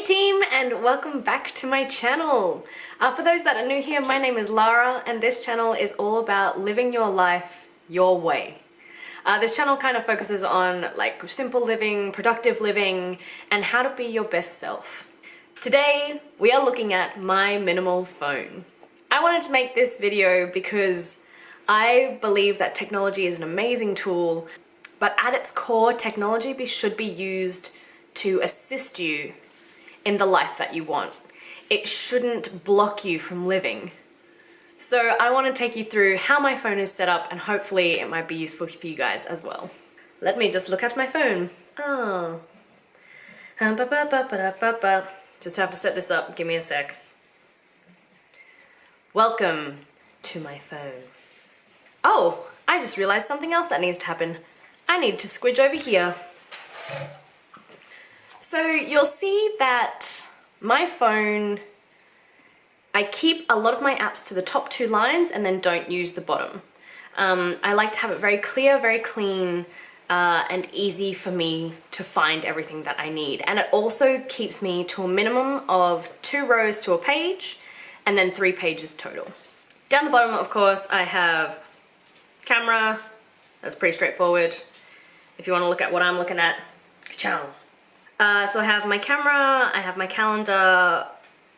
Hey team, and welcome back to my channel. For those that are new here, my name is Lara and this channel is all about living your life your way. This channel kind of focuses on like simple living, productive living, and how to be your best self. Today, we are looking at my minimal phone. I wanted to make this video because I believe that technology is an amazing tool, but at its core, technology should be used to assist you in the life that you want. It shouldn't block you from living. So I want to take you through how my phone is set up and hopefully it might be useful for you guys as well. Let me just look at my phone. Oh. Just have to set this up, give me a sec. Welcome to my phone. Oh, I just realized something else that needs to happen. I need to squidge over here. So you'll see that my phone, I keep a lot of my apps to the top two lines and then don't use the bottom. I like to have it very clear, very clean, and easy for me to find everything that I need. And it also keeps me to a minimum of 2 rows to a page and then 3 pages total. Down the bottom, of course, I have camera. That's pretty straightforward. If you want to look at what I'm looking at, ka-chow. So I have my camera, I have my calendar,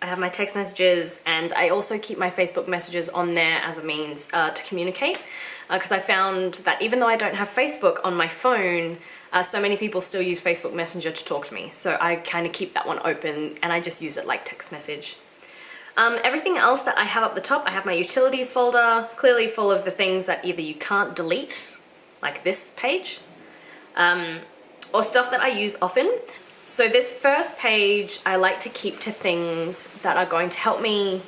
I have my text messages, and I also keep my Facebook messages on there as a means to communicate. Because I found that even though I don't have Facebook on my phone, so many people still use Facebook Messenger to talk to me. So I kind of keep that one open and I just use it like text message. Everything else that I have up the top, I have my utilities folder, clearly full of the things that either you can't delete, like this page, or stuff that I use often. So this first page I like to keep to things that are going to help me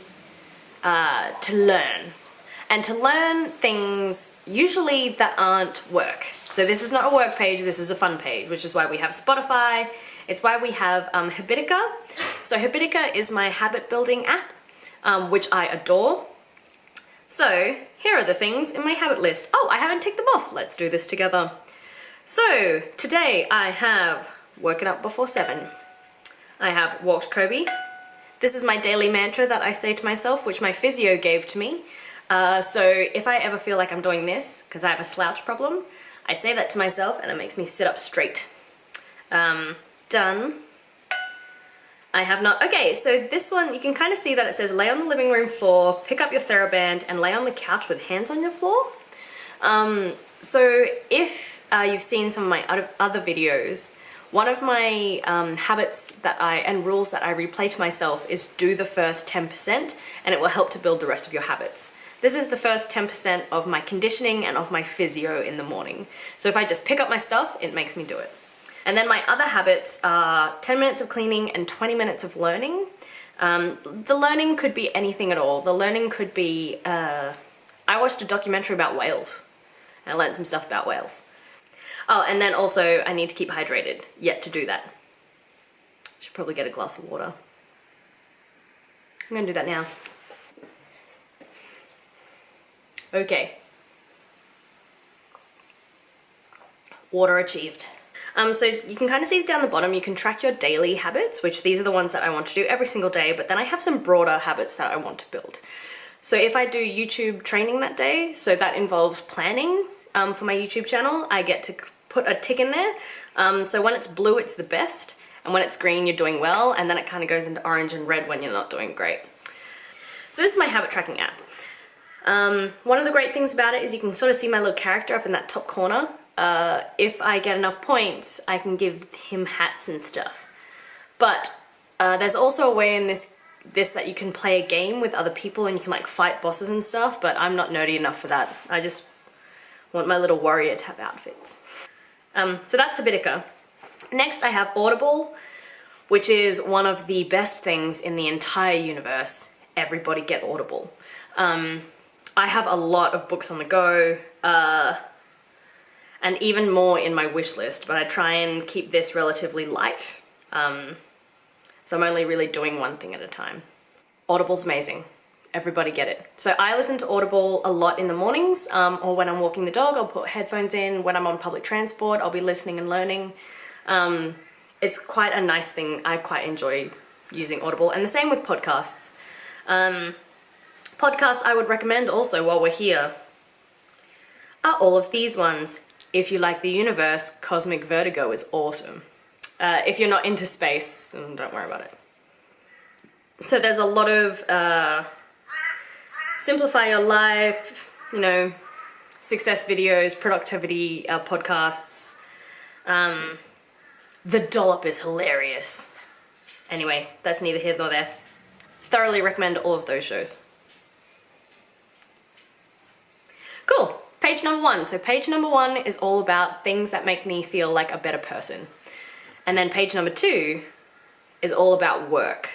to learn. And to learn things usually that aren't work. So this is not a work page, this is a fun page, which is why we have Spotify. It's why we have Habitica. So Habitica is my habit building app, which I adore. So here are the things in my habit list. Oh, I haven't ticked them off. Let's do this together. So today I have woken up before 7. I have walked Kobe. This is my daily mantra that I say to myself, which my physio gave to me. So if I ever feel like I'm doing this, because I have a slouch problem, I say that to myself and it makes me sit up straight. Done. I have not. Okay, so this one, you can kind of see that it says lay on the living room floor, pick up your TheraBand, and lay on the couch with hands on your floor. So if you've seen some of my other videos, one of my habits that and rules that I replay to myself is do the first 10% and it will help to build the rest of your habits. This is the first 10% of my conditioning and of my physio in the morning. So if I just pick up my stuff, it makes me do it. And then my other habits are 10 minutes of cleaning and 20 minutes of learning. The learning could be anything at all. The learning could be, I watched a documentary about whales. I learned some stuff about whales. Oh, and then also I need to keep hydrated, yet to do that. Should probably get a glass of water. I'm gonna do that now. Okay. Water achieved. So you can kind of see down the bottom, you can track your daily habits, which these are the ones that I want to do every single day, but then I have some broader habits that I want to build. So if I do YouTube training that day, so that involves planning for my YouTube channel, I get to put a tick in there. So when it's blue, it's the best, and when it's green, you're doing well, and then it kind of goes into orange and red when you're not doing great. So this is my habit tracking app. One of the great things about it is you can sort of see my little character up in that top corner. If I get enough points, I can give him hats and stuff. But there's also a way in this that you can play a game with other people and you can like fight bosses and stuff, but I'm not nerdy enough for that. I just want my little warrior to have outfits. So that's Habitica. Next I have Audible, which is one of the best things in the entire universe. Everybody get Audible. I have a lot of books on the go, and even more in my wish list, but I try and keep this relatively light. So I'm only really doing one thing at a time. Audible's amazing. Everybody get it. So I listen to Audible a lot in the mornings, or when I'm walking the dog, I'll put headphones in. When I'm on public transport, I'll be listening and learning. It's quite a nice thing. I quite enjoy using Audible, and the same with podcasts. Podcasts I would recommend also while we're here are all of these ones. If you like the universe, Cosmic Vertigo is awesome. If you're not into space, then don't worry about it. So there's a lot of simplify your life, you know, success videos, productivity podcasts. The Dollop is hilarious. Anyway, that's neither here nor there. Thoroughly recommend all of those shows. Cool. Page number 1. So page number 1 is all about things that make me feel like a better person. And then page number 2 is all about work.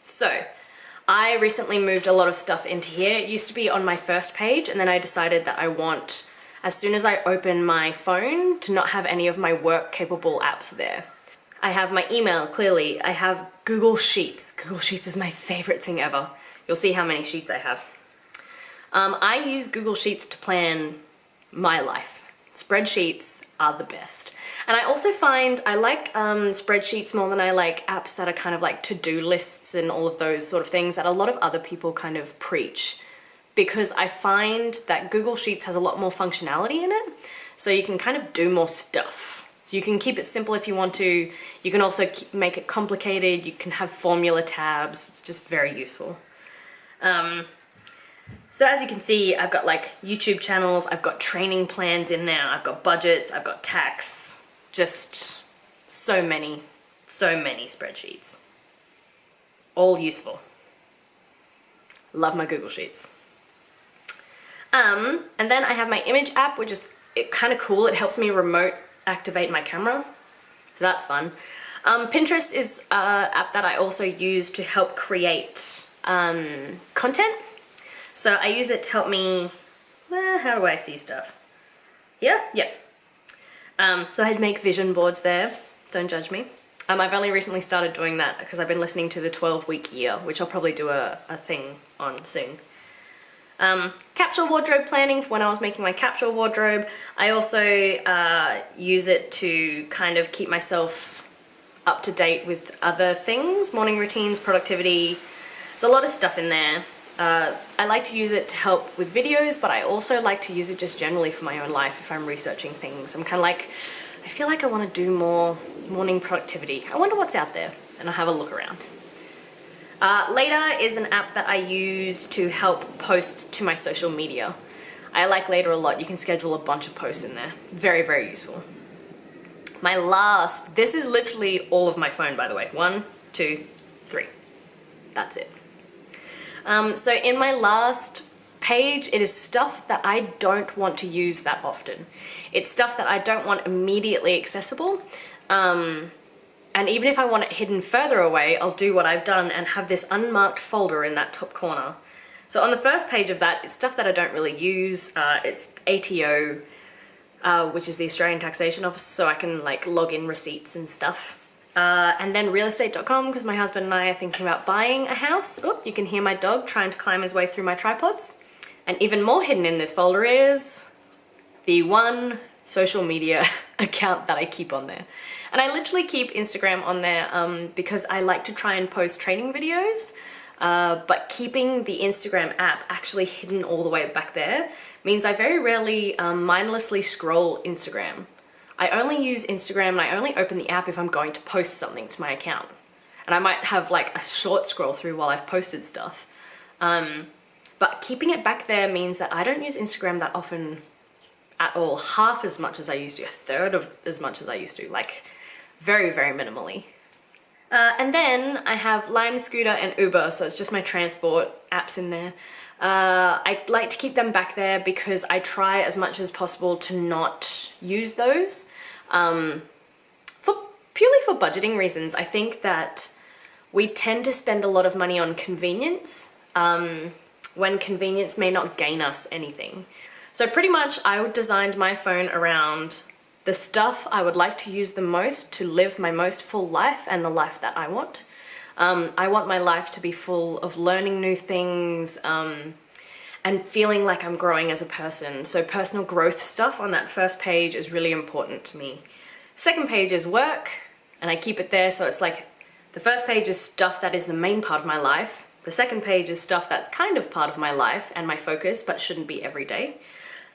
So I recently moved a lot of stuff into here. It used to be on my first page, and then I decided that I want, as soon as I open my phone, to not have any of my work capable apps there. I have my email, clearly. I have Google Sheets. Google Sheets is my favorite thing ever. You'll see how many sheets I have. I use Google Sheets to plan my life. Spreadsheets are the best. And I also find I like spreadsheets more than I like apps that are kind of like to-do lists and all of those sort of things that a lot of other people kind of preach, because I find that Google Sheets has a lot more functionality in it, so you can kind of do more stuff. So you can keep it simple if you want to. You can also make it complicated. You can have formula tabs. It's just very useful. So as you can see, I've got like YouTube channels, I've got training plans in there, I've got budgets, I've got tax, just so many spreadsheets. All useful. Love my Google Sheets. And then I have my image app, which is kind of cool. It helps me remote activate my camera, so that's fun. Pinterest is an app that I also use to help create content. So I use it to help me, how do I see stuff? Yeah. So I'd make vision boards there, don't judge me. I've only recently started doing that because I've been listening to the 12-week year, which I'll probably do a thing on soon. Capsule wardrobe planning for when I was making my capsule wardrobe. I also use it to kind of keep myself up to date with other things, morning routines, productivity. There's a lot of stuff in there. I like to use it to help with videos, but I also like to use it just generally for my own life if I'm researching things. I'm kind of like, I feel like I want to do more morning productivity. I wonder what's out there, and I'll have a look around. Later is an app that I use to help post to my social media. I like Later a lot. You can schedule a bunch of posts in there. Very, very useful. My last, this is literally all of my phone, by the way. 1, 2, 3. That's it. So in my last page, it is stuff that I don't want to use that often. It's stuff that I don't want immediately accessible. And even if I want it hidden further away, I'll do what I've done and have this unmarked folder in that top corner. So on the first page of that, it's stuff that I don't really use. It's ATO, which is the Australian Taxation Office, so I can like log in receipts and stuff. And then realestate.com, because my husband and I are thinking about buying a house. Oh, you can hear my dog trying to climb his way through my tripods. And even more hidden in this folder is the one social media account that I keep on there. And I literally keep Instagram on there because I like to try and post training videos, but keeping the Instagram app actually hidden all the way back there means I very rarely mindlessly scroll Instagram. I only use Instagram and I only open the app if I'm going to post something to my account. And I might have like a short scroll through while I've posted stuff. But keeping it back there means that I don't use Instagram that often at all, half as much as I used to, a third of as much as I used to, like very, very minimally. And then I have Lime, Scooter, and Uber, so it's just my transport apps in there. I like to keep them back there because I try as much as possible to not use those. Purely for budgeting reasons. I think that we tend to spend a lot of money on convenience when convenience may not gain us anything. So pretty much I designed my phone around the stuff I would like to use the most to live my most full life and the life that I want. I want my life to be full of learning new things and feeling like I'm growing as a person. So personal growth stuff on that first page is really important to me. Second page is work, and I keep it there so it's like The first page is stuff that is the main part of my life. The second page is stuff that's kind of part of my life and my focus, but shouldn't be every day.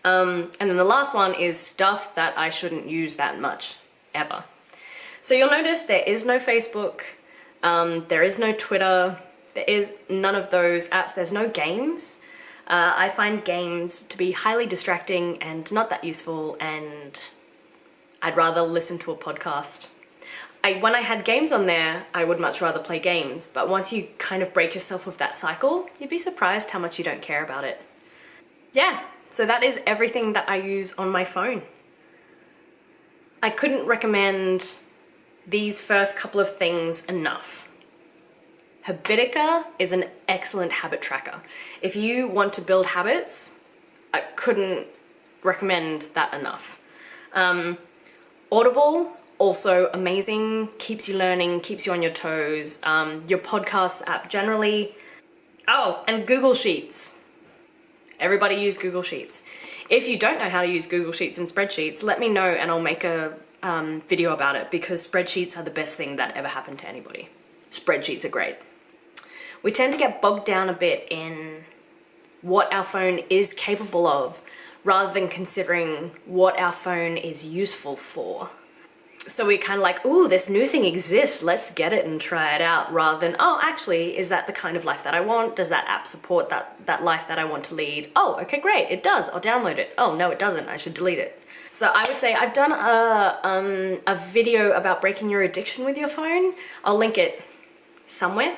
And then the last one is stuff that I shouldn't use that much, ever. So you'll notice there is no Facebook, there is no Twitter, there is none of those apps, there's no games. I find games to be highly distracting and not that useful, and I'd rather listen to a podcast. When I had games on there, I would much rather play games, but once you kind of break yourself of that cycle, you'd be surprised how much you don't care about it. Yeah, so that is everything that I use on my phone. I couldn't recommend these first couple of things enough. Habitica is an excellent habit tracker. If you want to build habits, I couldn't recommend that enough. Audible, also amazing, keeps you learning, keeps you on your toes. Your podcast app generally. Oh, and Google Sheets. Everybody use Google Sheets. If you don't know how to use Google Sheets and spreadsheets, let me know and I'll make a video about it, because spreadsheets are the best thing that ever happened to anybody. Spreadsheets are great. We tend to get bogged down a bit in what our phone is capable of, rather than considering what our phone is useful for. So we're kind of like, ooh, this new thing exists, let's get it and try it out, rather than, oh, actually, is that the kind of life that I want? Does that app support that life that I want to lead? Oh, okay, great, it does, I'll download it. Oh, no, it doesn't, I should delete it. So I would say I've done a video about breaking your addiction with your phone. I'll link it somewhere.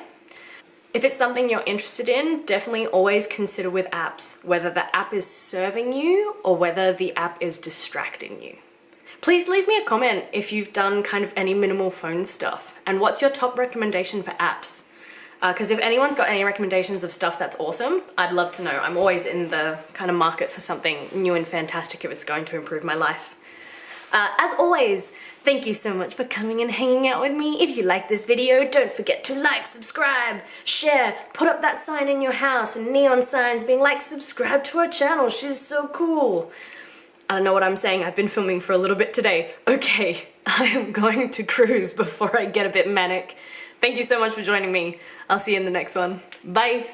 If it's something you're interested in, definitely always consider with apps whether the app is serving you or whether the app is distracting you. Please leave me a comment if you've done kind of any minimal phone stuff, and what's your top recommendation for apps? Because if anyone's got any recommendations of stuff that's awesome, I'd love to know. I'm always in the kind of market for something new and fantastic if it's going to improve my life. As always, thank you so much for coming and hanging out with me. If you like this video, don't forget to like, subscribe, share, put up that sign in your house and neon signs being like, subscribe to our channel, she's so cool. I don't know what I'm saying, I've been filming for a little bit today. Okay, I am going to cruise before I get a bit manic. Thank you so much for joining me. I'll see you in the next one. Bye.